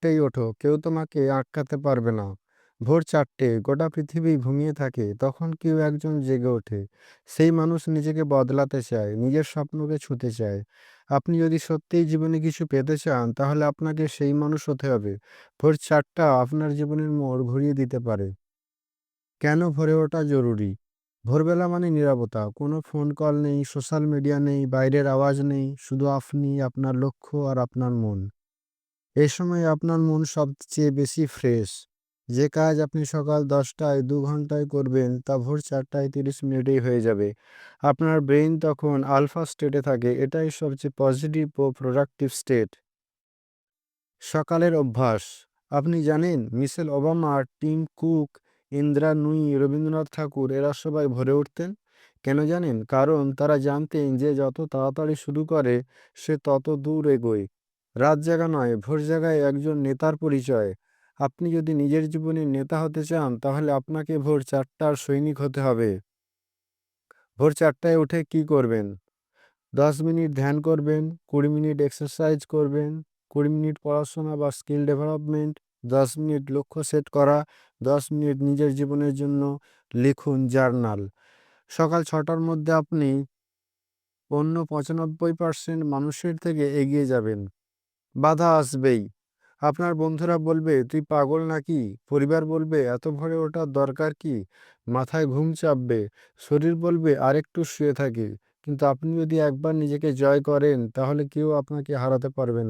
4টেয় ওঠো, কেউ তোমাকে আটকাতে পারবে না। ভোর 4টে, গোটা পৃথিবী ঘুমিয়ে থাকে, তখন কেউ একজন জেগে ওঠে। সেই মানুষ নিজেকে বদলাতে চায়, নিজের স্বপ্নকে ছুঁতে চায়। আপনি যদি সত্যিই জীবনে কিছু পেতে চান, তাহলে আপনাকে সেই মানুষ হতে হবে। ভোর 4টা আপনার জীবনের মোড় ঘুরিয়ে দিতে পারে। কেন ভোরে ওঠা জরুরি? ভোরবেলা মানে নীরবতা, কোনো ফোন কল নেই, সোশ্যাল মিডিয়া নেই, বাইরের আওয়াজ নেই, শুধু আপনি, আপনার লক্ষ্য আর আপনার মন। এই সময় আপনার মন সবচেয়ে বেশি ফ্রেশ। যে কাজ আপনি সকাল 10টায় 2 ঘন্টায় করবেন, তা ভোর 4টায় 30 মিনিটেই হয়ে যাবে। আপনার ব্রেইন তখন আলফা স্টেটে থাকে, এটাই সবচেয়ে পজিটিভ ও প্রোডাক্টিভ স্টেট। সকালের অভ্যাস। আপনি জানেন Michelle Obama, Tim Cook, Indra Nooyi, Rabindranath Tagore এরা সবাই ভোরে উঠতেন। কেন জানেন? কারণ তারা জানতেন যে যত তাড়াতাড়ি শুরু করে সে তত দূর এগোয়। রাত জাগা নয়, ভোর জাগায় একজন নেতার পরিচয়। আপনি যদি নিজের জীবনে নেতা হতে চান, তাহলে আপনাকে ভোর 4টার সৈনিক হতে হবে। ভোর 4টায় উঠে কি করবেন? 10 মিনিট ধ্যান করবেন, 20 মিনিট এক্সারসাইজ করবেন, 20 মিনিট পড়াশোনা বা স্কিল ডেভেলপমেন্ট, 10 মিনিট লক্ষ্য সেট করা, 10 মিনিট নিজের জীবনের জন্য লিখুন জার্নাল। সকাল 6টার মধ্যে আপনি অন্য 95% মানুষের থেকে এগিয়ে যাবেন। বাধা আসবেই। আপনার বন্ধুরা বলবে, তুই পাগল নাকি? পরিবার বলবে, এত ভোরে ওঠার দরকার কি? মাথায় ঘুম চাপবে। শরীর বলবে, আরেকটু শুয়ে থাকি। কিন্তু আপনি যদি একবার নিজেকে জয় করেন, তাহলে কেউ আপনাকে হারাতে পারবে না।